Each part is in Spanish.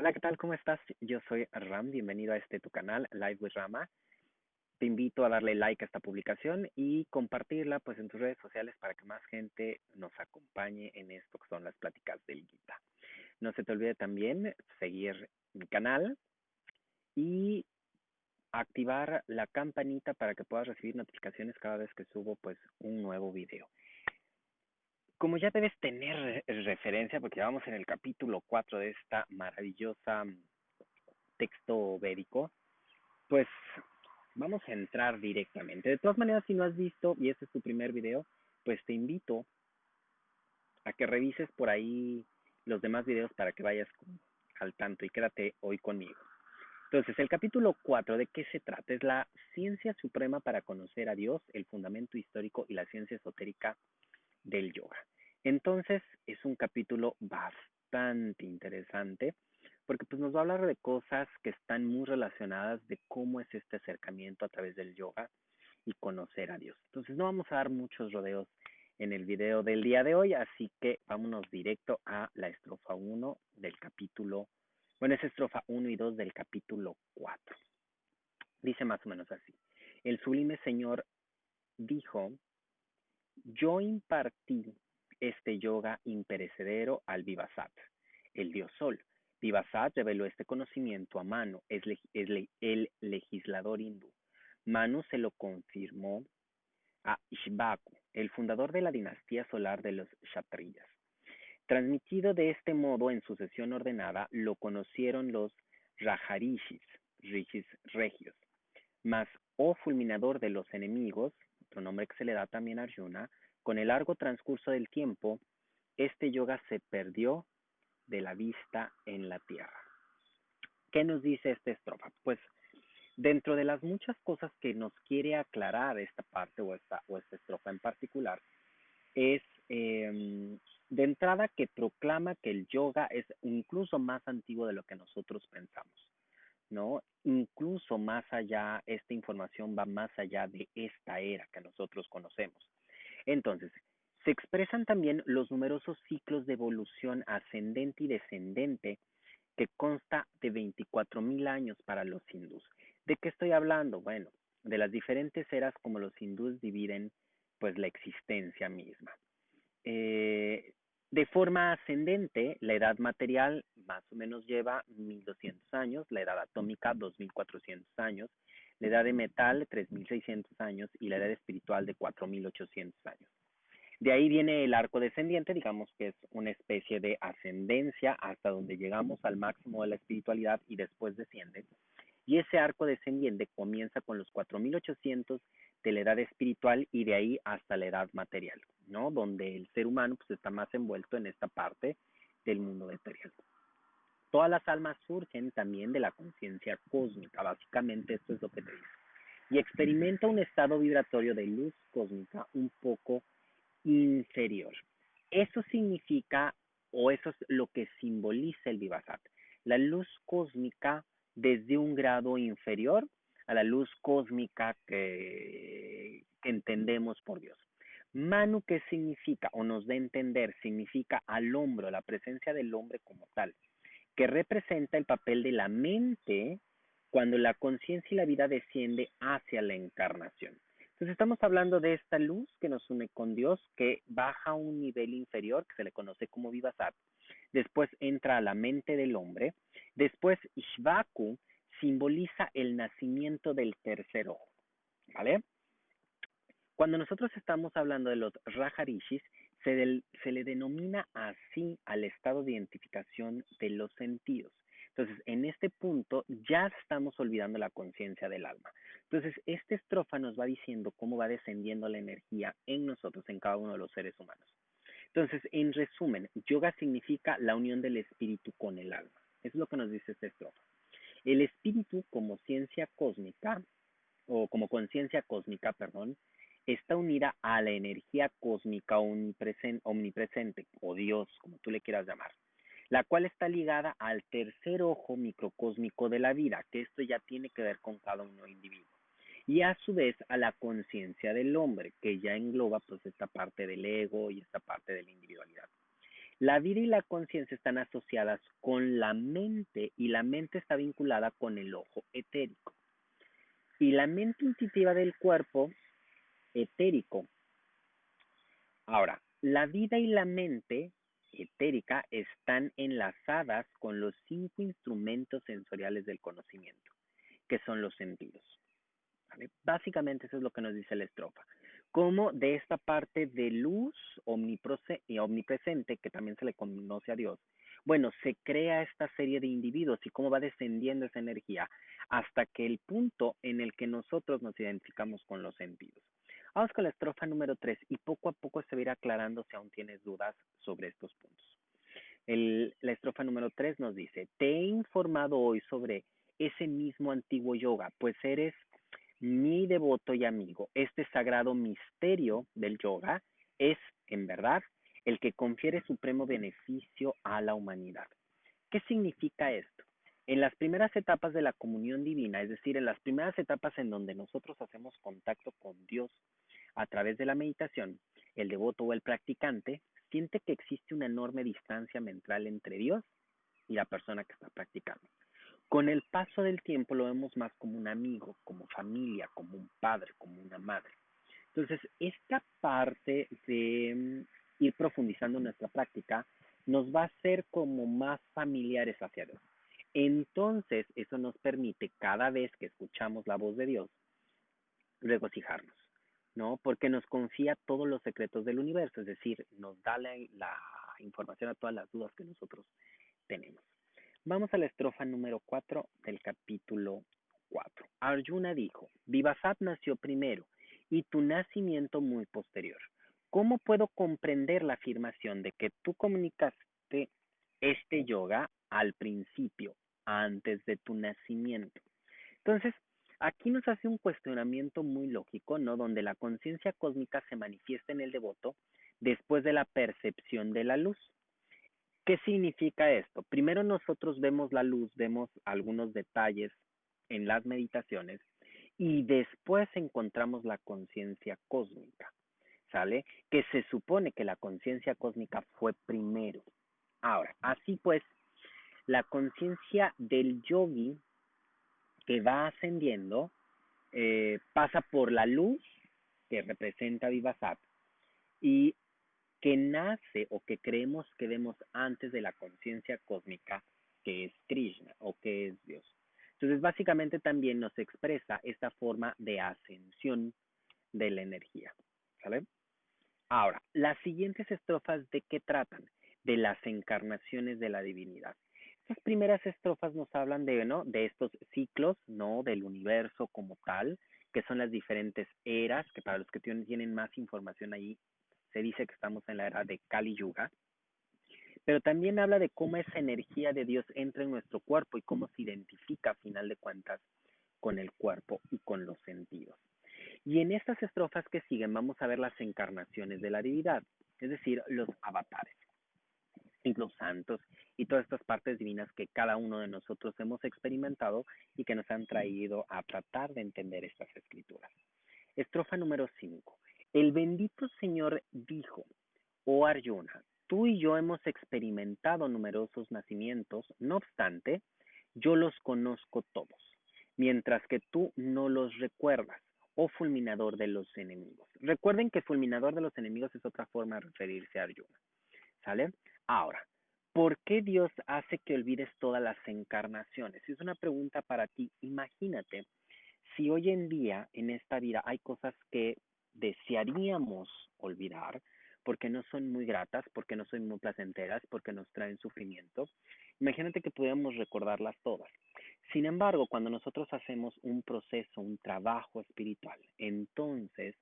Hola, ¿qué tal? ¿Cómo estás? Yo soy Ram, bienvenido a tu canal, Live with Rama. Te invito a darle like a esta publicación y compartirla pues en tus redes sociales para que más gente nos acompañe en esto que son las pláticas del Gita. No se te olvide también seguir mi canal y activar la campanita para que puedas recibir notificaciones cada vez que subo pues un nuevo video. Como ya debes tener referencia, porque ya vamos en el capítulo 4 de esta maravillosa texto védico, pues vamos a entrar directamente. De todas maneras, si no has visto y este es tu primer video, pues te invito a que revises por ahí los demás videos para que vayas al tanto y quédate hoy conmigo. Entonces, el capítulo 4, ¿de qué se trata? Es la ciencia suprema para conocer a Dios, el fundamento histórico y la ciencia esotérica del yoga. Entonces, es un capítulo bastante interesante porque pues nos va a hablar de cosas que están muy relacionadas de cómo es este acercamiento a través del yoga y conocer a Dios. Entonces no vamos a dar muchos rodeos en el video del día de hoy, así que vámonos directo a la estrofa 1 del capítulo, bueno, es estrofa 1 y 2 del capítulo 4. Dice más o menos así: el sublime Señor dijo: yo impartí este yoga imperecedero al Vivasat, el dios Sol. Vivasat reveló este conocimiento a Manu, el legislador hindú. Manu se lo confirmó a Ishvaku, el fundador de la dinastía solar de los Kshatriyas. Transmitido de este modo en sucesión ordenada, lo conocieron los Rajarishis, rishis regios. Mas, oh fulminador de los enemigos, otro nombre que se le da también a Arjuna, con el largo transcurso del tiempo, este yoga se perdió de la vista en la tierra. ¿Qué nos dice esta estrofa? Pues dentro de las muchas cosas que nos quiere aclarar esta parte o esta estrofa en particular, es de entrada que proclama que el yoga es incluso más antiguo de lo que nosotros pensamos, ¿no? Incluso más allá, esta información va más allá de esta era que nosotros conocemos. Entonces, se expresan también los numerosos ciclos de evolución ascendente y descendente que consta de 24,000 años para los hindús. ¿De qué estoy hablando? Bueno, de las diferentes eras como los hindús dividen pues la existencia misma. De forma ascendente, la edad material más o menos lleva 1,200 años, la edad atómica 2,400 años, la edad de metal 3,600 años y la edad espiritual de 4,800 años. De ahí viene el arco descendiente, digamos que es una especie de ascendencia hasta donde llegamos al máximo de la espiritualidad y después desciende. Y ese arco descendiente comienza con los 4,800 de la edad espiritual y de ahí hasta la edad material, ¿no? Donde el ser humano pues está más envuelto en esta parte del mundo material. Todas las almas surgen también de la conciencia cósmica, básicamente esto es lo que te dice. Y experimenta un estado vibratorio de luz cósmica un poco inferior. Eso significa, o eso es lo que simboliza el Vivasat, la luz cósmica desde un grado inferior a la luz cósmica que entendemos por Dios. Manu, ¿qué significa? O nos da a entender, significa al hombro, la presencia del hombre como tal, que representa el papel de la mente cuando la conciencia y la vida desciende hacia la encarnación. Entonces estamos hablando de esta luz que nos une con Dios, que baja a un nivel inferior, que se le conoce como Vivasat. Después entra a la mente del hombre. Después Ishvaku simboliza el nacimiento del tercer ojo, ¿vale? Cuando nosotros estamos hablando de los Rajarishis, se le denomina así al estado de identificación de los sentidos. Entonces, en este punto ya estamos olvidando la conciencia del alma. Entonces, esta estrofa nos va diciendo cómo va descendiendo la energía en nosotros, en cada uno de los seres humanos. Entonces, en resumen, yoga significa la unión del espíritu con el alma. Eso es lo que nos dice esta estrofa. El espíritu como ciencia cósmica, o como conciencia cósmica, perdón, está unida a la energía cósmica omnipresente, o Dios, como tú le quieras llamar, la cual está ligada al tercer ojo microcósmico de la vida, que esto ya tiene que ver con cada uno individuo, y a su vez a la conciencia del hombre, que ya engloba pues esta parte del ego y esta parte de la individualidad. La vida y la conciencia están asociadas con la mente y la mente está vinculada con el ojo etérico. Y la mente intuitiva del cuerpo etérico. Ahora, la vida y la mente etérica están enlazadas con los 5 instrumentos sensoriales del conocimiento, que son los sentidos. ¿Vale? Básicamente eso es lo que nos dice la estrofa. Como de esta parte de luz omnipresente, que también se le conoce a Dios, bueno, se crea esta serie de individuos y cómo va descendiendo esa energía hasta que el punto en el que nosotros nos identificamos con los sentidos. Vamos con la estrofa número 3 y poco a poco se va a ir aclarando si aún tienes dudas sobre estos puntos. La estrofa número 3 nos dice, te he informado hoy sobre ese mismo antiguo yoga, pues eres mi devoto y amigo. Este sagrado misterio del yoga es, en verdad, el que confiere supremo beneficio a la humanidad. ¿Qué significa esto? En las primeras etapas de la comunión divina, es decir, en las primeras etapas en donde nosotros hacemos contacto con Dios a través de la meditación, el devoto o el practicante siente que existe una enorme distancia mental entre Dios y la persona que está practicando. Con el paso del tiempo lo vemos más como un amigo, como familia, como un padre, como una madre. Entonces, esta parte de ir profundizando en nuestra práctica nos va a hacer como más familiares hacia Dios. Entonces, eso nos permite cada vez que escuchamos la voz de Dios, regocijarnos, ¿no? Porque nos confía todos los secretos del universo, es decir, nos da la información a todas las dudas que nosotros tenemos. Vamos a la estrofa número 4 del capítulo 4. Arjuna dijo, Vivasat nació primero y tu nacimiento muy posterior. ¿Cómo puedo comprender la afirmación de que tú comunicaste este yoga al principio, antes de tu nacimiento? Entonces, aquí nos hace un cuestionamiento muy lógico, ¿no? Donde la conciencia cósmica se manifiesta en el devoto después de la percepción de la luz. ¿Qué significa esto? Primero nosotros vemos la luz, vemos algunos detalles en las meditaciones y después encontramos la conciencia cósmica, ¿sale? Que se supone que la conciencia cósmica fue primero. Ahora, así pues, la conciencia del yogi que va ascendiendo pasa por la luz que representa Vivasat y que nace o que creemos que vemos antes de la conciencia cósmica que es Krishna o que es Dios. Entonces, básicamente también nos expresa esta forma de ascensión de la energía. ¿Sale? Ahora, las siguientes estrofas de qué tratan? De las encarnaciones de la divinidad. Estas primeras estrofas nos hablan de, ¿no? De estos ciclos, ¿no? Del universo como tal, que son las diferentes eras, que para los que tienen más información ahí, se dice que estamos en la era de Kali Yuga, pero también habla de cómo esa energía de Dios entra en nuestro cuerpo y cómo se identifica a final de cuentas con el cuerpo y con los sentidos. Y en estas estrofas que siguen vamos a ver las encarnaciones de la divinidad, es decir, los avatares, y los santos y todas estas partes divinas que cada uno de nosotros hemos experimentado y que nos han traído a tratar de entender estas escrituras. Estrofa número 5. El bendito Señor dijo, oh Arjuna, tú y yo hemos experimentado numerosos nacimientos, no obstante, yo los conozco todos, mientras que tú no los recuerdas, oh fulminador de los enemigos. Recuerden que fulminador de los enemigos es otra forma de referirse a Arjuna, ¿sale? Ahora, ¿por qué Dios hace que olvides todas las encarnaciones? Es una pregunta para ti. Imagínate si hoy en día, en esta vida, hay cosas que desearíamos olvidar porque no son muy gratas, porque no son muy placenteras, porque nos traen sufrimiento. Imagínate que pudiéramos recordarlas todas. Sin embargo, cuando nosotros hacemos un proceso, un trabajo espiritual, entonces,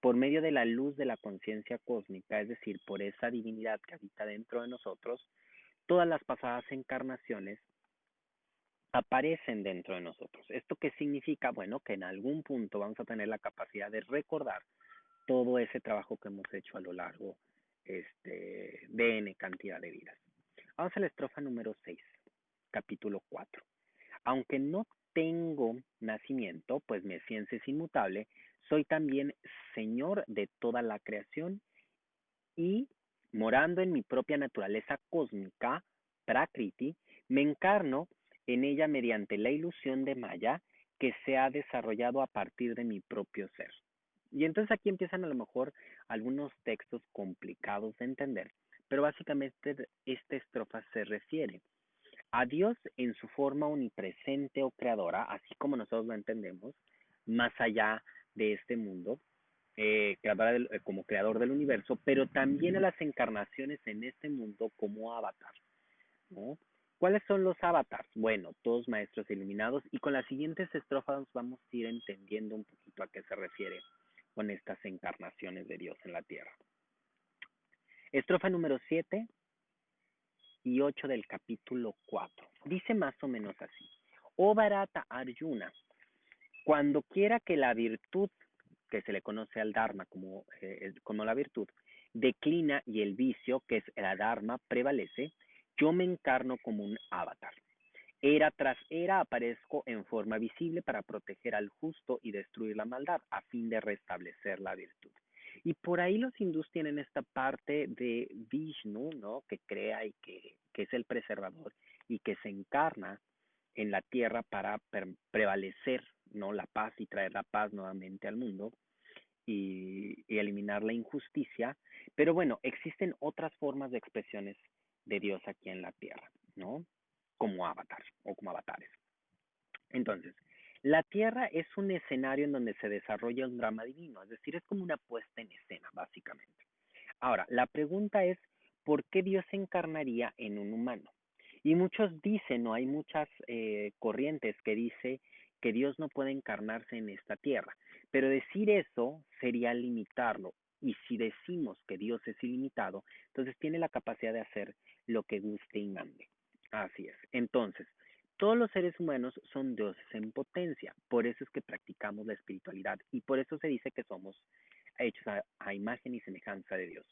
por medio de la luz de la conciencia cósmica, es decir, por esa divinidad que habita dentro de nosotros, todas las pasadas encarnaciones aparecen dentro de nosotros. ¿Esto qué significa? Bueno, que en algún punto vamos a tener la capacidad de recordar todo ese trabajo que hemos hecho a lo largo de N cantidad de vidas. Vamos a la estrofa número 6, capítulo 4. Aunque no tengo nacimiento, pues mi ciencia es inmutable, soy también Señor de toda la creación y Morando en mi propia naturaleza cósmica, Prakriti, me encarno en ella mediante la ilusión de Maya que se ha desarrollado a partir de mi propio ser. Y entonces aquí empiezan a lo mejor algunos textos complicados de entender, pero básicamente esta estrofa se refiere a Dios en su forma omnipresente o creadora, así como nosotros lo entendemos, más allá de este mundo, como creador del universo, pero también a las encarnaciones en este mundo como avatar, ¿no? ¿Cuáles son los avatars? Bueno, todos maestros iluminados, y con las siguientes estrofas vamos a ir entendiendo un poquito a qué se refiere con estas encarnaciones de Dios en la tierra. Estrofa número 7 y 8 del capítulo 4. Dice más o menos así: Oh Bharata Arjuna, cuando quiera que la virtud, que se le conoce al Dharma como la virtud, declina y el vicio, que es el Dharma, prevalece, yo me encarno como un avatar. Era tras era aparezco en forma visible para proteger al justo y destruir la maldad, a fin de restablecer la virtud. Y por ahí los hindús tienen esta parte de Vishnu, ¿no? Que crea y que es el preservador y que se encarna en la tierra para prevalecer, ¿no? La paz y traer la paz nuevamente al mundo y eliminar la injusticia. Pero bueno, existen otras formas de expresiones de Dios aquí en la tierra, ¿no? Como avatar o como avatares. Entonces, la Tierra es un escenario en donde se desarrolla un drama divino, es decir, es como una puesta en escena, básicamente. Ahora, la pregunta es, ¿por qué Dios se encarnaría en un humano? Y muchos dicen, o hay muchas corrientes que dice que Dios no puede encarnarse en esta tierra, pero decir eso sería limitarlo. Y si decimos que Dios es ilimitado, entonces tiene la capacidad de hacer lo que guste y mande. Así es. Entonces, todos los seres humanos son dioses en potencia, por eso es que practicamos la espiritualidad y por eso se dice que somos hechos a imagen y semejanza de Dios.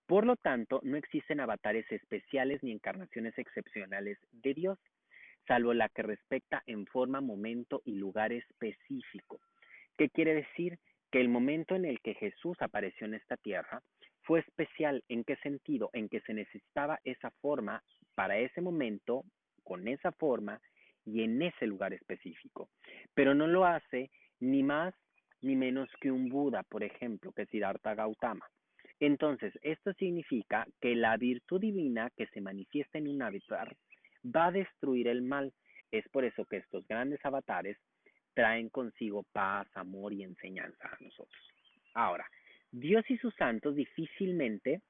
Por lo tanto, no existen avatares especiales ni encarnaciones excepcionales de Dios, salvo la que respecta en forma, momento y lugar específico. ¿Qué quiere decir? Que el momento en el que Jesús apareció en esta tierra fue especial. ¿En qué sentido? En que se necesitaba esa forma para ese momento, con esa forma y en ese lugar específico. Pero no lo hace ni más ni menos que un Buda, por ejemplo, que Siddhartha Gautama. Entonces, esto significa que la virtud divina que se manifiesta en un avatar va a destruir el mal. Es por eso que estos grandes avatares traen consigo paz, amor y enseñanza a nosotros. Ahora, Dios y sus santos difícilmente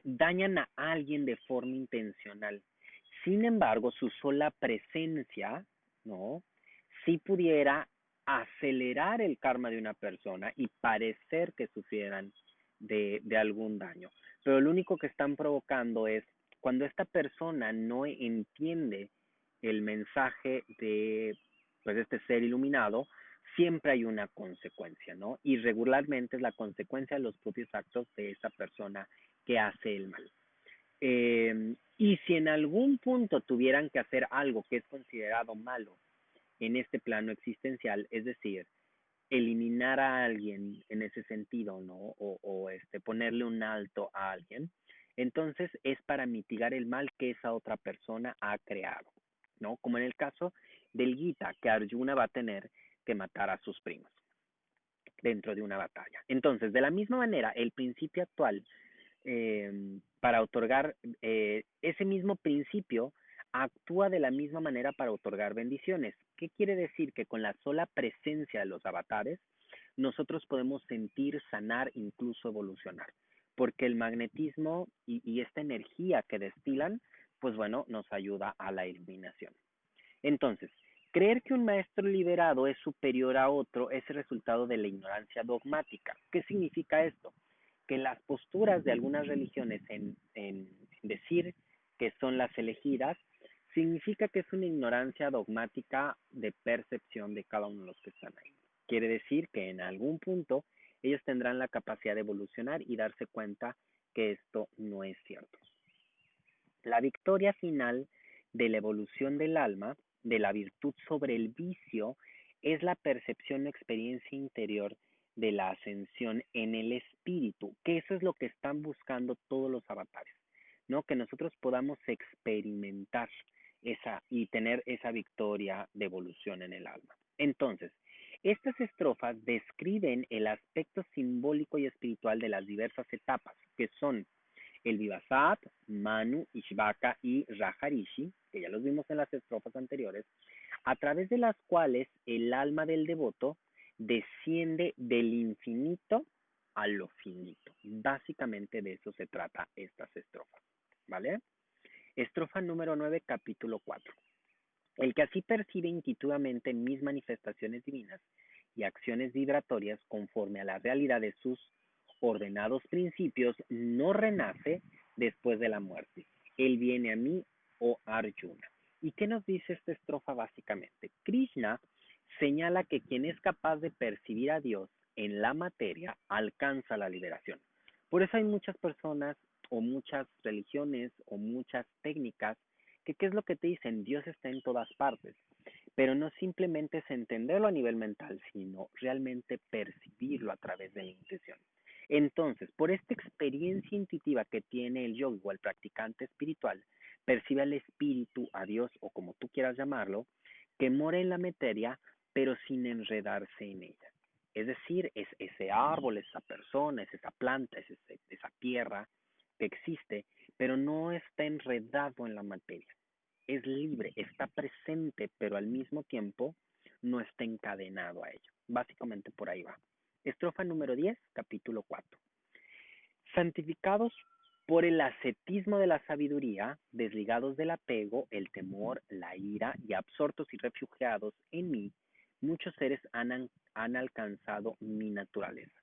dañan a alguien de forma intencional. Sin embargo, su sola presencia, ¿no? Sí pudiera acelerar el karma de una persona y parecer que sufrieran de algún daño. Pero lo único que están provocando es cuando esta persona no entiende el mensaje de pues, este ser iluminado, siempre hay una consecuencia, ¿no? Y regularmente es la consecuencia de los propios actos de esa persona que hace el mal. Y si en algún punto tuvieran que hacer algo que es considerado malo en este plano existencial, es decir, eliminar a alguien en ese sentido, ¿no? Ponerle un alto a alguien, entonces es para mitigar el mal que esa otra persona ha creado, ¿no? Como en el caso del Gita, que Arjuna va a tener que matar a sus primos dentro de una batalla. Entonces, de la misma manera, el principio actual para otorgar ese mismo principio actúa de la misma manera para otorgar bendiciones. ¿Qué quiere decir? Que con la sola presencia de los avatares, nosotros podemos sentir, sanar, incluso evolucionar. Porque el magnetismo y esta energía que destilan, pues bueno, nos ayuda a la iluminación. Entonces, creer que un maestro liberado es superior a otro es el resultado de la ignorancia dogmática. ¿Qué significa esto? Que las posturas de algunas religiones en decir que son las elegidas significa que es una ignorancia dogmática de percepción de cada uno de los que están ahí. Quiere decir que en algún punto ellos tendrán la capacidad de evolucionar y darse cuenta que esto no es cierto. La victoria final de la evolución del alma, de la virtud sobre el vicio, es la percepción o experiencia interior de la ascensión en el espíritu, que eso es lo que están buscando todos los avatares, ¿no? Que nosotros podamos experimentar esa y tener esa victoria de evolución en el alma. Entonces, estas estrofas describen el aspecto simbólico y espiritual de las diversas etapas, que son el Vivasat, Manu, Ishvaka y Rajarishi, que ya los vimos en las estrofas anteriores, a través de las cuales el alma del devoto desciende del infinito a lo finito. Básicamente de eso se trata estas estrofas, ¿vale? Estrofa número 9, capítulo 4. El que así percibe intuitivamente mis manifestaciones divinas y acciones vibratorias conforme a la realidad de sus ordenados principios no renace después de la muerte. Él viene a mí, oh Arjuna. ¿Y qué nos dice esta estrofa básicamente? Krishna señala que quien es capaz de percibir a Dios en la materia alcanza la liberación. Por eso hay muchas personas o muchas religiones o muchas técnicas que qué es lo que te dicen, Dios está en todas partes, pero no simplemente es entenderlo a nivel mental, sino realmente percibirlo a través de la intención. Entonces, por esta experiencia intuitiva que tiene el yogi o el practicante espiritual, percibe al espíritu, a Dios o como tú quieras llamarlo, que mora en la materia, pero sin enredarse en ella. Es decir, es ese árbol, esa persona, es esa planta, es esa tierra que existe, pero no está enredado en la materia. Es libre, está presente, pero al mismo tiempo no está encadenado a ello. Básicamente por ahí va. Estrofa número 10, capítulo 4. Santificados por el ascetismo de la sabiduría, desligados del apego, el temor, la ira y absortos y refugiados en mí, muchos seres han alcanzado mi naturaleza.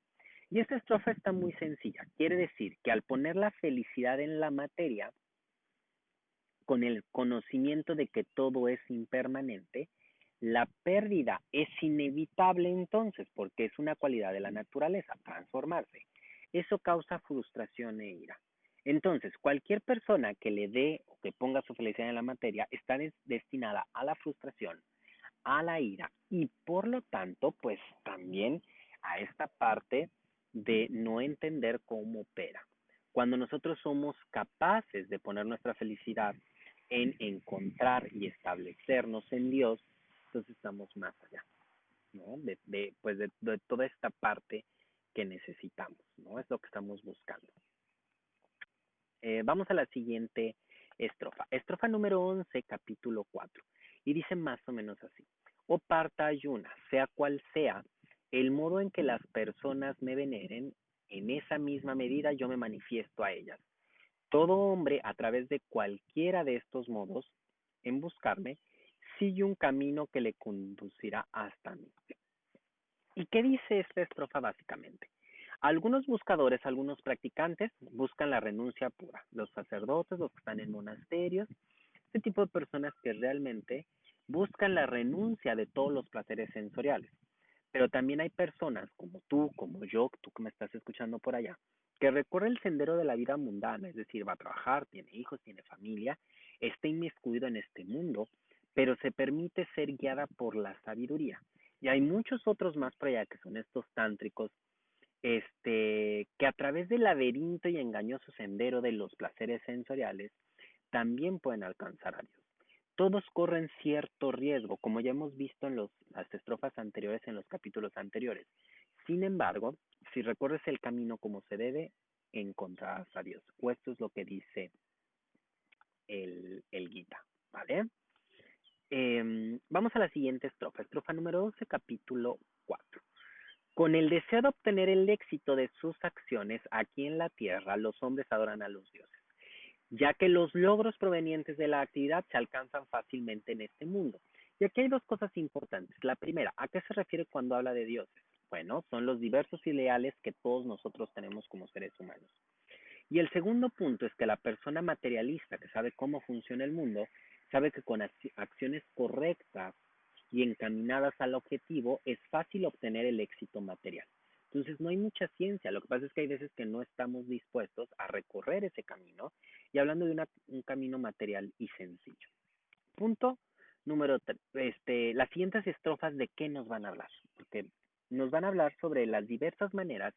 Y esta estrofa está muy sencilla. Quiere decir que al poner la felicidad en la materia, con el conocimiento de que todo es impermanente, la pérdida es inevitable entonces, porque es una cualidad de la naturaleza, transformarse. Eso causa frustración e ira. Entonces, cualquier persona que le dé o que ponga su felicidad en la materia está destinada a la frustración, a la ira y por lo tanto, pues también a esta parte de no entender cómo opera. Cuando nosotros somos capaces de poner nuestra felicidad en encontrar y establecernos en Dios, entonces estamos más allá, ¿no? De toda esta parte que necesitamos, ¿no? Es lo que estamos buscando. Vamos a la siguiente estrofa. Estrofa número 11, capítulo 4. Y dice más o menos así. O parta ayuna, sea cual sea, el modo en que las personas me veneren, en esa misma medida yo me manifiesto a ellas. Todo hombre, a través de cualquiera de estos modos, en buscarme, sigue un camino que le conducirá hasta mí. ¿Y qué dice esta estrofa básicamente? Algunos buscadores, algunos practicantes buscan la renuncia pura. Los sacerdotes, los que están en monasterios, este tipo de personas que realmente buscan la renuncia de todos los placeres sensoriales. Pero también hay personas como tú, como yo, tú que me estás escuchando por allá, que recorre el sendero de la vida mundana, es decir, va a trabajar, tiene hijos, tiene familia, está inmiscuido en este mundo, pero se permite ser guiada por la sabiduría. Y hay muchos otros más por allá que son estos tántricos, que a través del laberinto y engañoso sendero de los placeres sensoriales también pueden alcanzar a Dios. Todos corren cierto riesgo, como ya hemos visto en las estrofas anteriores, en los capítulos anteriores. Sin embargo, si recorres el camino como se debe, encontrarás a Dios. O esto es lo que dice el Gita, ¿vale? Vamos a la siguiente estrofa, estrofa número 12, capítulo 4. Con el deseo de obtener el éxito de sus acciones aquí en la tierra, los hombres adoran a los dioses, ya que los logros provenientes de la actividad se alcanzan fácilmente en este mundo. Y aquí hay dos cosas importantes. La primera, ¿a qué se refiere cuando habla de dioses? Bueno, son los diversos ideales que todos nosotros tenemos como seres humanos. Y el segundo punto es que la persona materialista que sabe cómo funciona el mundo, sabe que con acciones correctas y encaminadas al objetivo es fácil obtener el éxito material. Entonces no hay mucha ciencia, lo que pasa es que hay veces que no estamos dispuestos a recorrer ese camino y hablando de un camino material y sencillo. Punto número 3. Las siguientes estrofas de qué nos van a hablar, porque nos van a hablar sobre las diversas maneras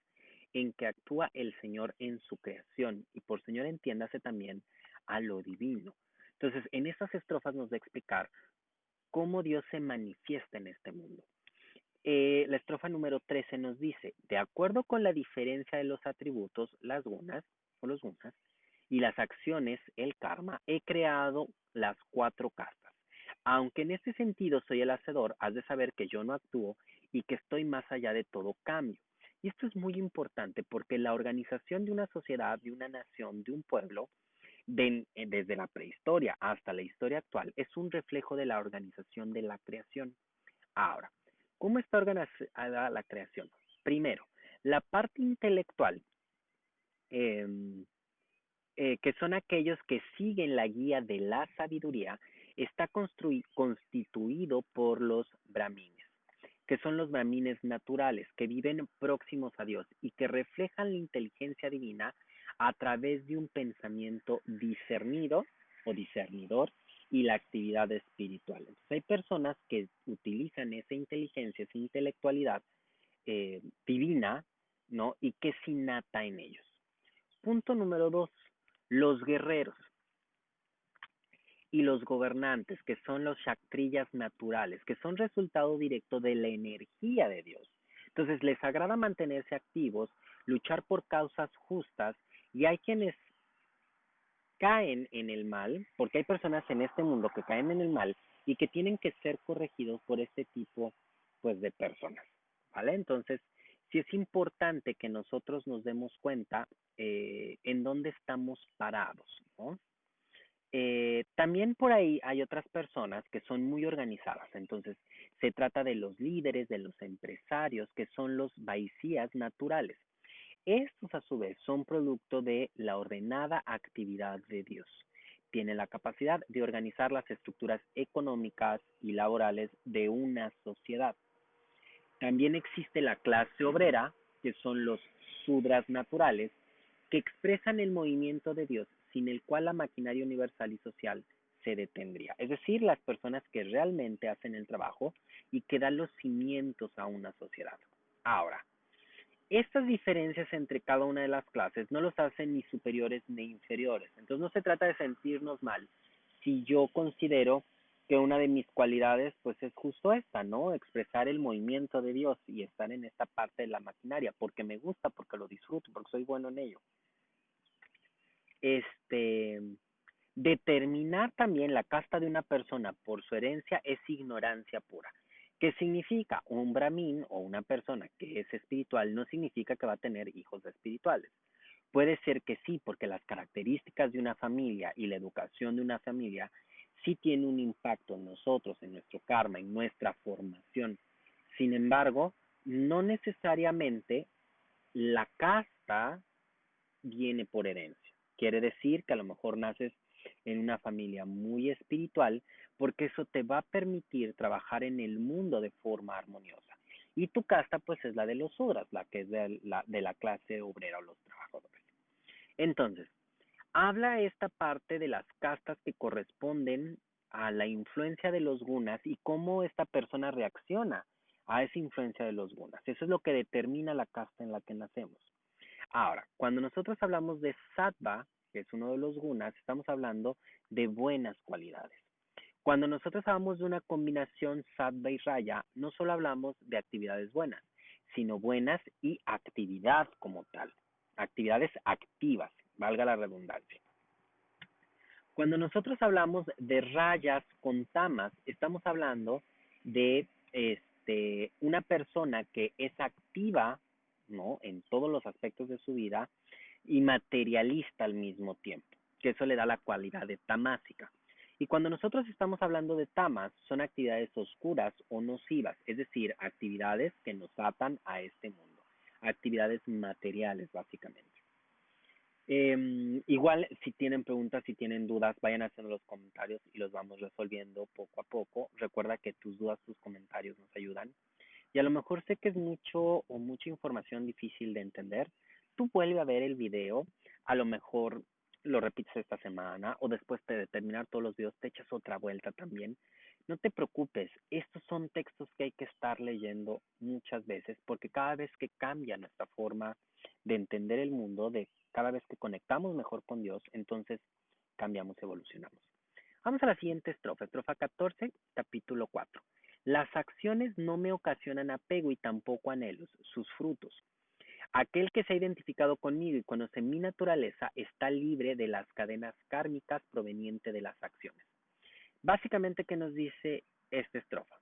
en que actúa el Señor en su creación. Y por Señor entiéndase también a lo divino. Entonces, en estas estrofas nos va a explicar cómo Dios se manifiesta en este mundo. La estrofa número 13 nos dice, de acuerdo con la diferencia de los atributos, las gunas o los gunas, y las acciones, el karma, he creado las cuatro castas. Aunque en este sentido soy el hacedor, has de saber que yo no actúo y que estoy más allá de todo cambio. Y esto es muy importante porque la organización de una sociedad, de una nación, de un pueblo, desde la prehistoria hasta la historia actual, es un reflejo de la organización de la creación. Ahora, ¿cómo está organizada la creación? Primero, la parte intelectual, eh, que son aquellos que siguen la guía de la sabiduría, está constituido por los brahmines, que son los brahmines naturales, que viven próximos a Dios y que reflejan la inteligencia divina a través de un pensamiento discernido o discernidor y la actividad espiritual. Entonces hay personas que utilizan esa inteligencia, esa intelectualidad divina, ¿no? Y que es innata en ellos. Punto número 2, los guerreros y los gobernantes, que son los kshatriyas naturales, que son resultado directo de la energía de Dios. Entonces les agrada mantenerse activos, luchar por causas justas, y hay quienes caen en el mal, porque hay personas en este mundo que caen en el mal y que tienen que ser corregidos por este tipo pues de personas, ¿vale? Entonces, sí es importante que nosotros nos demos cuenta en dónde estamos parados, ¿no? También por ahí hay otras personas que son muy organizadas, entonces se trata de los líderes, de los empresarios, que son los vaicías naturales. Estos a su vez son producto de la ordenada actividad de Dios. Tienen la capacidad de organizar las estructuras económicas y laborales de una sociedad. También existe la clase obrera, que son los sudras naturales, que expresan el movimiento de Dios, sin el cual la maquinaria universal y social se detendría. Es decir, las personas que realmente hacen el trabajo y que dan los cimientos a una sociedad. Ahora, estas diferencias entre cada una de las clases no los hacen ni superiores ni inferiores. Entonces no se trata de sentirnos mal si yo considero que una de mis cualidades pues es justo esta, ¿no? Expresar el movimiento de Dios y estar en esta parte de la maquinaria, porque me gusta, porque lo disfruto, porque soy bueno en ello. Este, Determinar también la casta de una persona por su herencia es ignorancia pura. ¿Qué significa? Un brahmin o una persona que es espiritual no significa que va a tener hijos espirituales. Puede ser que sí, porque las características de una familia y la educación de una familia sí tiene un impacto en nosotros, en nuestro karma, en nuestra formación. Sin embargo, no necesariamente la casta viene por herencia. Quiere decir que a lo mejor naces en una familia muy espiritual, porque eso te va a permitir trabajar en el mundo de forma armoniosa. Y tu casta pues es la de los sudras, la que es de la clase obrera o los trabajadores. Entonces, habla esta parte de las castas que corresponden a la influencia de los gunas y cómo esta persona reacciona a esa influencia de los gunas. Eso es lo que determina la casta en la que nacemos. Ahora, cuando nosotros hablamos de sattva, que es uno de los gunas, estamos hablando de buenas cualidades. Cuando nosotros hablamos de una combinación sattva y raya, no solo hablamos de actividades buenas, sino buenas y actividad como tal. Actividades activas, valga la redundancia. Cuando nosotros hablamos de rayas con tamas, estamos hablando de una persona que es activa, ¿no? En todos los aspectos de su vida y materialista al mismo tiempo, que eso le da la cualidad de tamásica. Y cuando nosotros estamos hablando de tamas, son actividades oscuras o nocivas, es decir, actividades que nos atan a este mundo, actividades materiales básicamente. Igual, si tienen preguntas, si tienen dudas, vayan haciendo los comentarios y los vamos resolviendo poco a poco. Recuerda que tus dudas, tus comentarios nos ayudan. Y a lo mejor sé que es mucho o mucha información difícil de entender. Tú vuelve a ver el video, a lo mejor lo repites esta semana o después de terminar todos los videos te echas otra vuelta también. No te preocupes, estos son textos que hay que estar leyendo muchas veces porque cada vez que cambia nuestra forma de entender el mundo, de cada vez que conectamos mejor con Dios, entonces cambiamos, evolucionamos. Vamos a la siguiente estrofa, estrofa 14, capítulo 4. Las acciones no me ocasionan apego y tampoco anhelos, sus frutos. Aquel que se ha identificado conmigo y conoce mi naturaleza está libre de las cadenas kármicas provenientes de las acciones. Básicamente, ¿qué nos dice esta estrofa?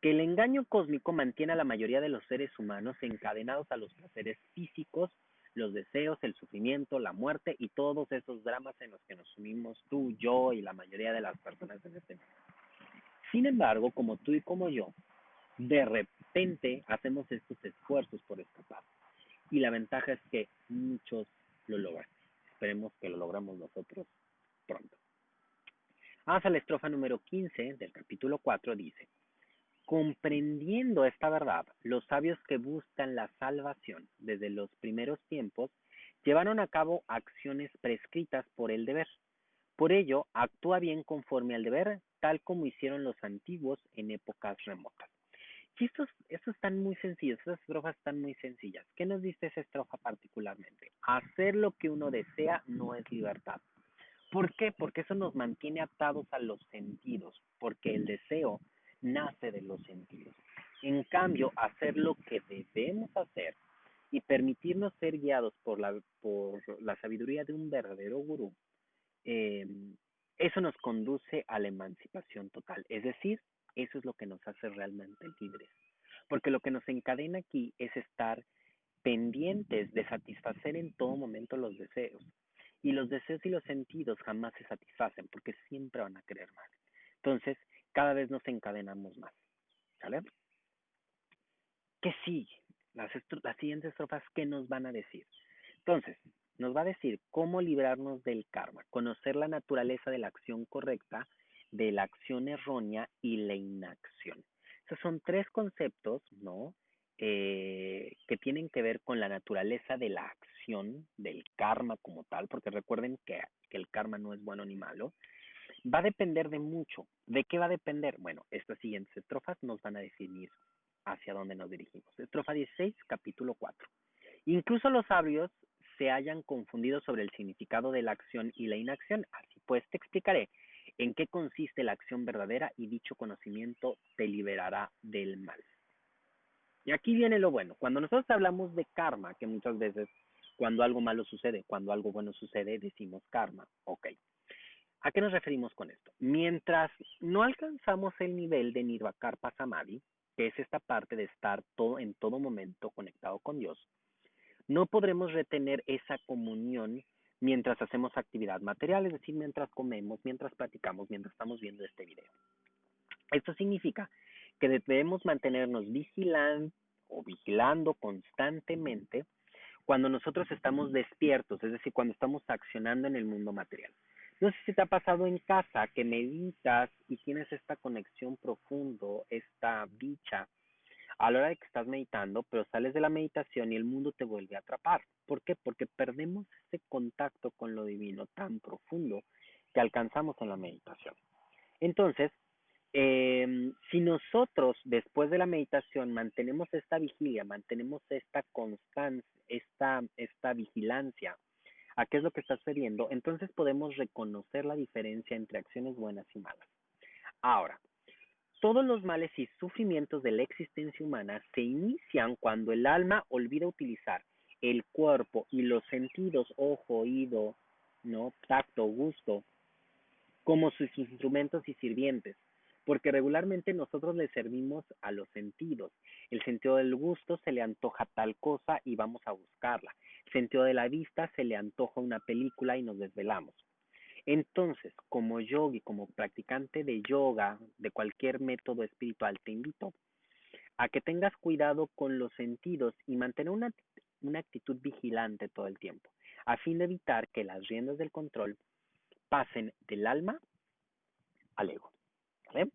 Que el engaño cósmico mantiene a la mayoría de los seres humanos encadenados a los placeres físicos, los deseos, el sufrimiento, la muerte y todos esos dramas en los que nos sumimos tú, yo y la mayoría de las personas en este mundo. Sin embargo, como tú y como yo, de repente hacemos estos esfuerzos por escapar. Y la ventaja es que muchos lo logran. Esperemos que lo logramos nosotros pronto. Vamos a la estrofa número 15 del capítulo 4, dice: comprendiendo esta verdad, los sabios que buscan la salvación desde los primeros tiempos llevaron a cabo acciones prescritas por el deber. Por ello, actúa bien conforme al deber, tal como hicieron los antiguos en épocas remotas. Y estos están muy sencillos, estas estrofas están muy sencillas. ¿Qué nos dice esa estrofa particularmente? Hacer lo que uno desea no es libertad. ¿Por qué? Porque eso nos mantiene atados a los sentidos, porque el deseo nace de los sentidos. En cambio, hacer lo que debemos hacer y permitirnos ser guiados por la sabiduría de un verdadero gurú, eh, eso nos conduce a la emancipación total. Es decir, eso es lo que nos hace realmente libres. Porque lo que nos encadena aquí es estar pendientes de satisfacer en todo momento los deseos. Y los deseos y los sentidos jamás se satisfacen porque siempre van a querer más. Entonces, cada vez nos encadenamos más. ¿Sale? ¿Qué sigue? Las siguientes estrofas, ¿qué nos van a decir? Entonces, nos va a decir cómo librarnos del karma, conocer la naturaleza de la acción correcta, de la acción errónea y la inacción. Esos son tres conceptos, ¿no? Que tienen que ver con la naturaleza de la acción, del karma como tal, porque recuerden que el karma no es bueno ni malo. Va a depender de mucho. ¿De qué va a depender? Bueno, estas siguientes estrofas nos van a definir hacia dónde nos dirigimos. Estrofa 16, capítulo 4. Incluso los sabios se hayan confundido sobre el significado de la acción y la inacción. Así pues, te explicaré en qué consiste la acción verdadera y dicho conocimiento te liberará del mal. Y aquí viene lo bueno. Cuando nosotros hablamos de karma, que muchas veces cuando algo malo sucede, cuando algo bueno sucede, decimos karma. Ok. ¿A qué nos referimos con esto? Mientras no alcanzamos el nivel de Nirvakarpa Samadhi, que es esta parte de estar en todo momento conectado con Dios, no podremos retener esa comunión mientras hacemos actividad material, es decir, mientras comemos, mientras platicamos, mientras estamos viendo este video. Esto significa que debemos mantenernos vigilando constantemente cuando nosotros estamos despiertos, es decir, cuando estamos accionando en el mundo material. No sé si te ha pasado en casa que meditas y tienes esta conexión profundo, esta dicha a la hora de que estás meditando, pero sales de la meditación y el mundo te vuelve a atrapar. ¿Por qué? Porque perdemos ese contacto con lo divino tan profundo que alcanzamos en la meditación. Entonces, si nosotros después de la meditación mantenemos esta vigilia, mantenemos esta constancia, esta vigilancia a qué es lo que está sucediendo, entonces podemos reconocer la diferencia entre acciones buenas y malas. Ahora, todos los males y sufrimientos de la existencia humana se inician cuando el alma olvida utilizar el cuerpo y los sentidos, ojo, oído, ¿no? Tacto, gusto, como sus instrumentos y sirvientes, porque regularmente nosotros le servimos a los sentidos. El sentido del gusto se le antoja tal cosa y vamos a buscarla. El sentido de la vista se le antoja una película y nos desvelamos. Entonces, como yogi, como practicante de yoga, de cualquier método espiritual, te invito a que tengas cuidado con los sentidos y mantener una actitud vigilante todo el tiempo, a fin de evitar que las riendas del control pasen del alma al ego. ¿Vale?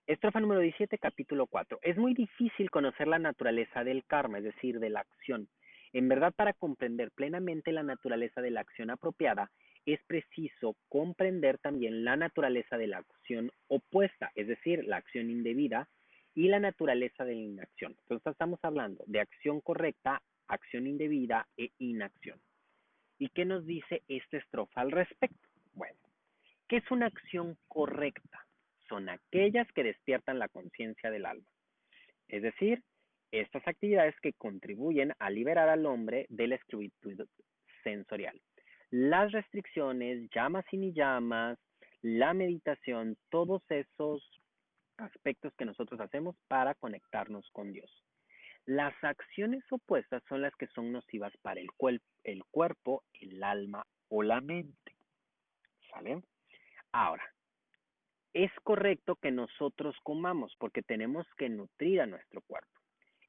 Estrofa número 17, capítulo 4. Es muy difícil conocer la naturaleza del karma, es decir, de la acción. En verdad, para comprender plenamente la naturaleza de la acción apropiada, es preciso comprender también la naturaleza de la acción opuesta, es decir, la acción indebida y la naturaleza de la inacción. Entonces estamos hablando de acción correcta, acción indebida e inacción. ¿Y qué nos dice esta estrofa al respecto? Bueno, ¿qué es una acción correcta? Son aquellas que despiertan la conciencia del alma. Es decir, estas actividades que contribuyen a liberar al hombre de la esclavitud sensorial. Las restricciones, llamas y ni llamas, la meditación, todos esos aspectos que nosotros hacemos para conectarnos con Dios. Las acciones opuestas son las que son nocivas para el cuerpo, el alma o la mente. ¿Sale? Ahora, es correcto que nosotros comamos porque tenemos que nutrir a nuestro cuerpo.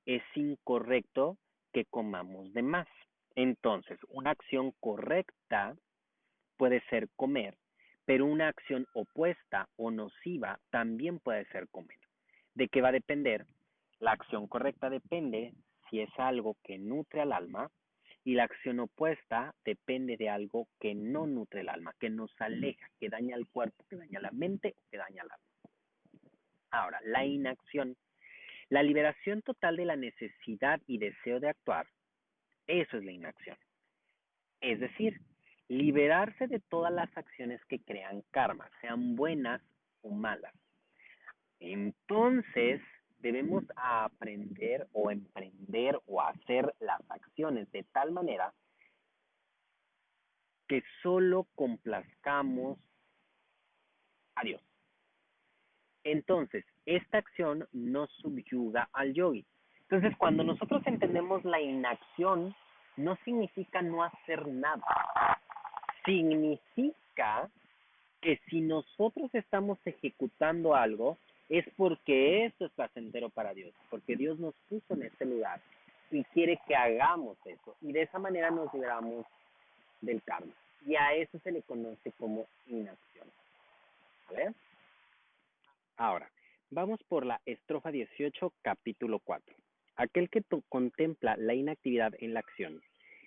Es incorrecto que comamos de más. Entonces, una acción correcta puede ser comer, pero una acción opuesta o nociva también puede ser comer. ¿De qué va a depender? La acción correcta depende si es algo que nutre al alma y la acción opuesta depende de algo que no nutre el alma, que nos aleja, que daña el cuerpo, que daña la mente o que daña el alma. Ahora, la inacción. La liberación total de la necesidad y deseo de actuar, eso es la inacción. Es decir, liberarse de todas las acciones que crean karma, sean buenas o malas. Entonces, debemos aprender o emprender o hacer las acciones de tal manera que solo complazcamos a Dios. Entonces, esta acción no subyuga al yogi. Entonces, cuando nosotros entendemos la inacción, no significa no hacer nada. Significa que si nosotros estamos ejecutando algo, es porque eso es placentero para Dios, porque Dios nos puso en este lugar y quiere que hagamos eso. Y de esa manera nos liberamos del karma. Y a eso se le conoce como inacción. ¿Vale? Ahora, vamos por la estrofa 18, capítulo 4. Aquel que contempla la inactividad en la acción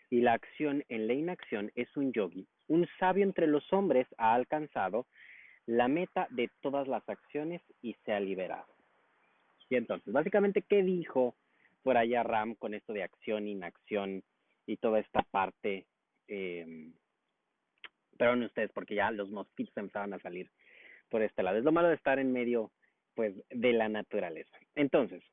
y la acción en la inacción es un yogi. Un sabio entre los hombres ha alcanzado la meta de todas las acciones y se ha liberado. Y entonces, básicamente, ¿qué dijo por allá Ram con esto de acción, inacción y toda esta parte? Perdón ustedes, porque ya los mosquitos empezaban a salir por este lado. Es lo malo de estar en medio, pues, de la naturaleza. Entonces,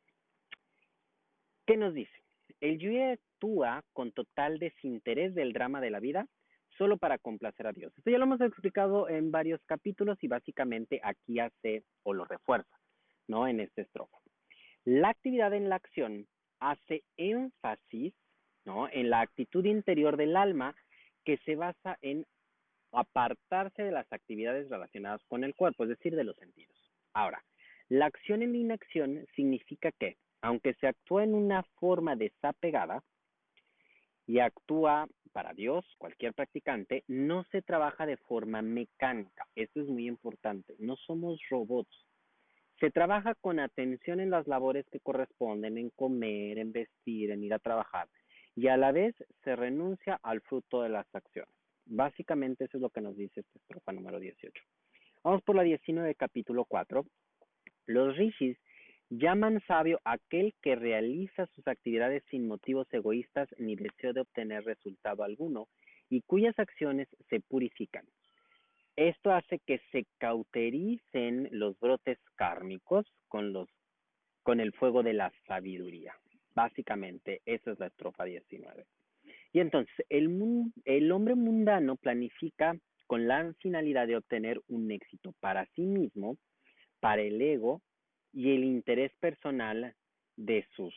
¿qué nos dice? El yogi actúa con total desinterés del drama de la vida solo para complacer a Dios. Esto ya lo hemos explicado en varios capítulos y básicamente aquí hace o lo refuerza, ¿no? En esta estrofa. La actividad en la acción hace énfasis, ¿no? En la actitud interior del alma que se basa en apartarse de las actividades relacionadas con el cuerpo, es decir, de los sentidos. Ahora, la acción en la inacción significa que, aunque se actúa en una forma desapegada y actúa para Dios, cualquier practicante, no se trabaja de forma mecánica. Esto es muy importante. No somos robots. Se trabaja con atención en las labores que corresponden, en comer, en vestir, en ir a trabajar, y a la vez se renuncia al fruto de las acciones. Básicamente eso es lo que nos dice esta estrofa número 18. Vamos por la 19, capítulo 4. Los rishis llaman sabio aquel que realiza sus actividades sin motivos egoístas ni deseo de obtener resultado alguno y cuyas acciones se purifican. Esto hace que se cautericen los brotes kármicos con el fuego de la sabiduría. Básicamente, esa es la estrofa 19. Y entonces, el hombre mundano planifica con la finalidad de obtener un éxito para sí mismo, para el ego y el interés personal de sus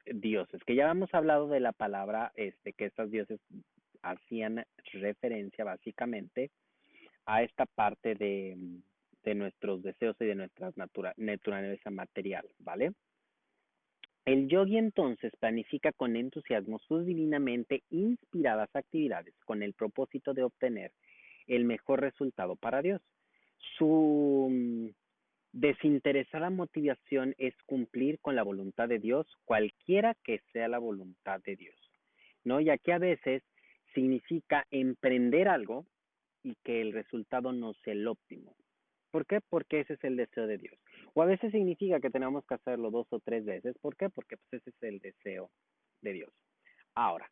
dioses, que ya hemos hablado de la palabra que estos dioses hacían referencia básicamente a esta parte de nuestros deseos y de nuestra naturaleza material, ¿vale? El yogi entonces planifica con entusiasmo sus divinamente inspiradas actividades con el propósito de obtener el mejor resultado para Dios. Su desinteresada motivación es cumplir con la voluntad de Dios, cualquiera que sea la voluntad de Dios, ¿no? Ya que a veces significa emprender algo y que el resultado no sea el óptimo. ¿Por qué? Porque ese es el deseo de Dios. O a veces significa que tenemos que hacerlo 2 o 3 veces. ¿Por qué? Porque pues, ese es el deseo de Dios. Ahora,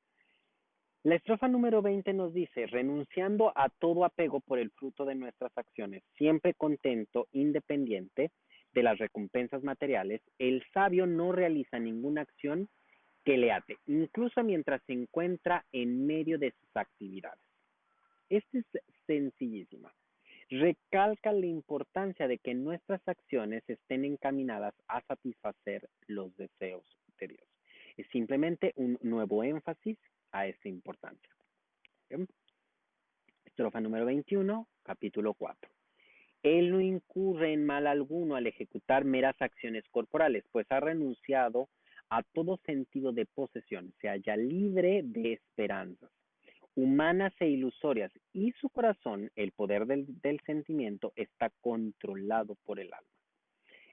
la estrofa número 20 nos dice, renunciando a todo apego por el fruto de nuestras acciones, siempre contento, independiente de las recompensas materiales, el sabio no realiza ninguna acción que le ate, incluso mientras se encuentra en medio de sus actividades. Esta es sencillísima. Recalca la importancia de que nuestras acciones estén encaminadas a satisfacer los deseos de Dios. Es simplemente un nuevo énfasis a esa importancia. ¿Bien? Estrofa número 21, capítulo 4. Él no incurre en mal alguno al ejecutar meras acciones corporales, pues ha renunciado a todo sentido de posesión, se halla libre de esperanzas humanas e ilusorias, y su corazón, el poder del sentimiento, está controlado por el alma.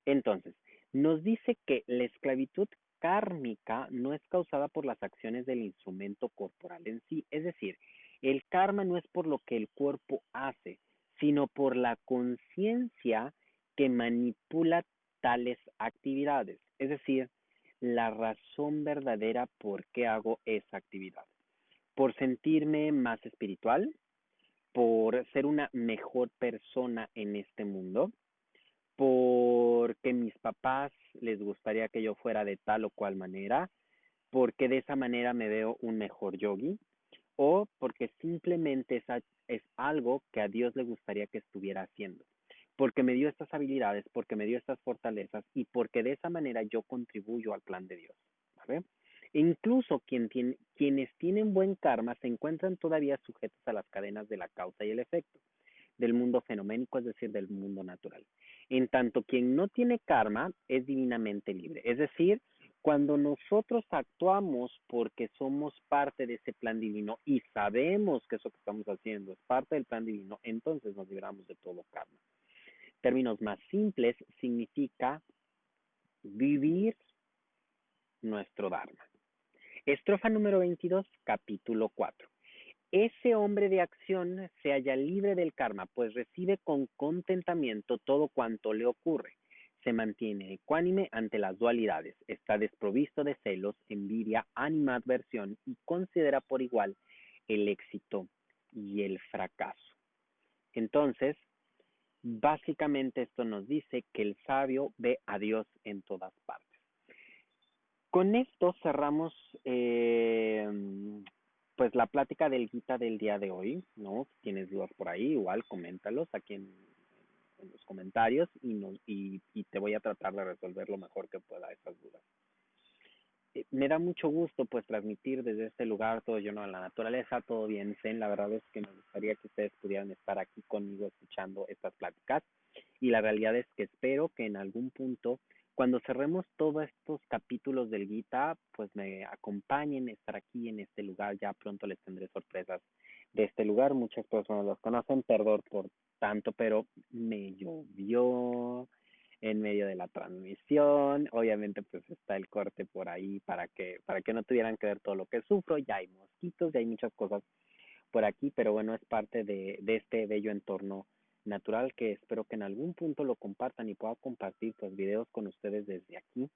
Entonces, nos dice que la esclavitud kármica no es causada por las acciones del instrumento corporal en sí, es decir, el karma no es por lo que el cuerpo hace, sino por la conciencia que manipula tales actividades, es decir, la razón verdadera por qué hago esa actividad. Por sentirme más espiritual, por ser una mejor persona en este mundo, porque mis papás les gustaría que yo fuera de tal o cual manera, porque de esa manera me veo un mejor yogi, o porque simplemente es algo que a Dios le gustaría que estuviera haciendo, porque me dio estas habilidades, porque me dio estas fortalezas y porque de esa manera yo contribuyo al plan de Dios. ¿Vale? E incluso quienes tienen buen karma se encuentran todavía sujetos a las cadenas de la causa y el efecto del mundo fenoménico, es decir, del mundo natural. En tanto, quien no tiene karma es divinamente libre. Es decir, cuando nosotros actuamos porque somos parte de ese plan divino y sabemos que eso que estamos haciendo es parte del plan divino, entonces nos libramos de todo karma. En términos más simples, significa vivir nuestro dharma. Estrofa número 22, capítulo 4. Ese hombre de acción se halla libre del karma, pues recibe con contentamiento todo cuanto le ocurre. Se mantiene ecuánime ante las dualidades, está desprovisto de celos, envidia, animadversión y considera por igual el éxito y el fracaso. Entonces, básicamente esto nos dice que el sabio ve a Dios en todas partes. Con esto cerramos pues la plática del Gita del día de hoy, ¿no? Si tienes dudas por ahí, igual coméntalos aquí en los comentarios y te voy a tratar de resolver lo mejor que pueda esas dudas. Me da mucho gusto pues transmitir desde este lugar todo lleno de la naturaleza, todo bien zen. La verdad es que me gustaría que ustedes pudieran estar aquí conmigo escuchando estas pláticas y la realidad es que espero que en algún punto cuando cerremos todos estos capítulos del Gita, pues me acompañen a estar aquí en este lugar. Ya pronto les tendré sorpresas de este lugar. Muchas personas los conocen, perdón por tanto, pero me llovió en medio de la transmisión. Obviamente pues está el corte por ahí para que no tuvieran que ver todo lo que sufro. Ya hay mosquitos, ya hay muchas cosas por aquí, pero bueno, es parte de este bello entorno natural que espero que en algún punto lo compartan y pueda compartir pues videos con ustedes desde aquí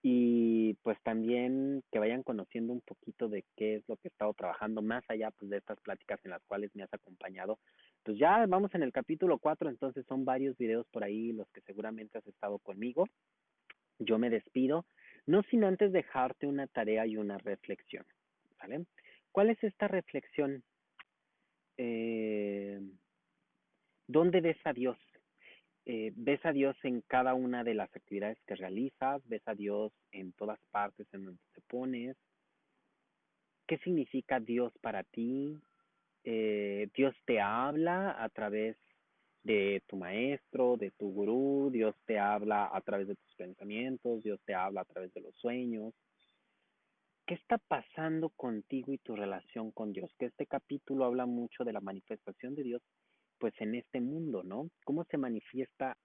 y pues también que vayan conociendo un poquito de qué es lo que he estado trabajando más allá pues de estas pláticas en las cuales me has acompañado. Pues ya vamos en el capítulo 4, entonces son varios videos por ahí los que seguramente has estado conmigo. Yo me despido, no sin antes dejarte una tarea y una reflexión, ¿vale? ¿Cuál es esta reflexión? Eh, ¿Dónde ves a Dios? ¿Ves a Dios en cada una de las actividades que realizas? ¿Ves a Dios en todas partes en donde te pones? ¿Qué significa Dios para ti? Dios te habla a través de tu maestro, de tu gurú, Dios te habla a través de tus pensamientos, Dios te habla a través de los sueños. ¿Qué está pasando contigo y tu relación con Dios? Que este capítulo habla mucho de la manifestación de Dios, pues en este mundo, ¿no? Cómo se manifiesta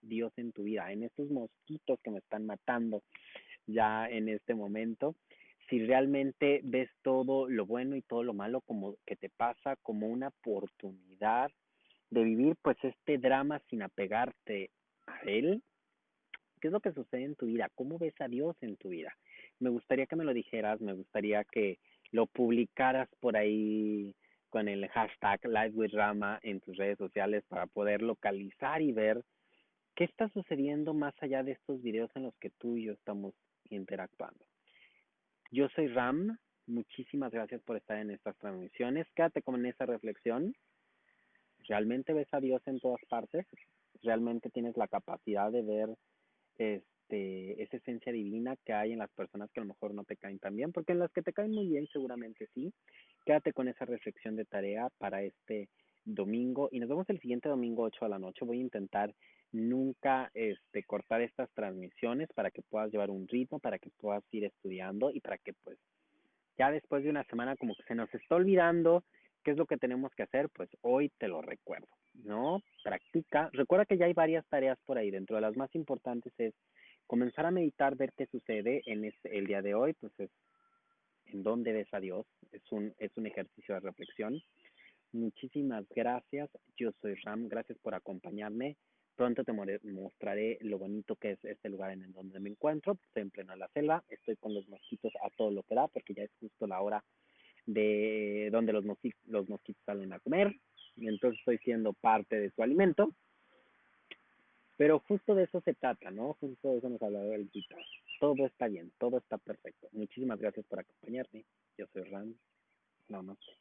Dios en tu vida? En estos mosquitos que me están matando ya en este momento, si realmente ves todo lo bueno y todo lo malo como que te pasa como una oportunidad de vivir pues este drama sin apegarte a él. ¿Qué es lo que sucede en tu vida? ¿Cómo ves a Dios en tu vida? Me gustaría que me lo dijeras, me gustaría que lo publicaras por ahí con el hashtag Live with Rama en tus redes sociales para poder localizar y ver qué está sucediendo más allá de estos videos en los que tú y yo estamos interactuando. Yo soy Ram, muchísimas gracias por estar en estas transmisiones. Quédate con esa reflexión. ¿Realmente ves a Dios en todas partes? ¿Realmente tienes la capacidad de ver esa esencia divina que hay en las personas que a lo mejor no te caen tan bien? Porque en las que te caen muy bien seguramente sí. Quédate con esa reflexión de tarea para este domingo y nos vemos el siguiente domingo 8 de la noche. Voy a intentar nunca cortar estas transmisiones para que puedas llevar un ritmo, para que puedas ir estudiando y para que pues ya después de una semana como que se nos está olvidando qué es lo que tenemos que hacer, pues hoy te lo recuerdo, ¿no? Practica. Recuerda que ya hay varias tareas por ahí. Dentro de las más importantes es comenzar a meditar, ver qué sucede en el día de hoy, pues es en dónde ves a Dios. Es un ejercicio de reflexión. Muchísimas gracias. Yo soy Ram. Gracias por acompañarme. Pronto te mostraré lo bonito que es este lugar en el donde me encuentro. Estoy en pleno la selva. Estoy con los mosquitos a todo lo que da porque ya es justo la hora de donde los mosquitos salen a comer. Y entonces estoy siendo parte de su alimento. Pero justo de eso se trata, ¿no? Justo de eso nos hablaba el Gita. Todo está bien, todo está perfecto. Muchísimas gracias por acompañarme. Yo soy Ram. Namaste.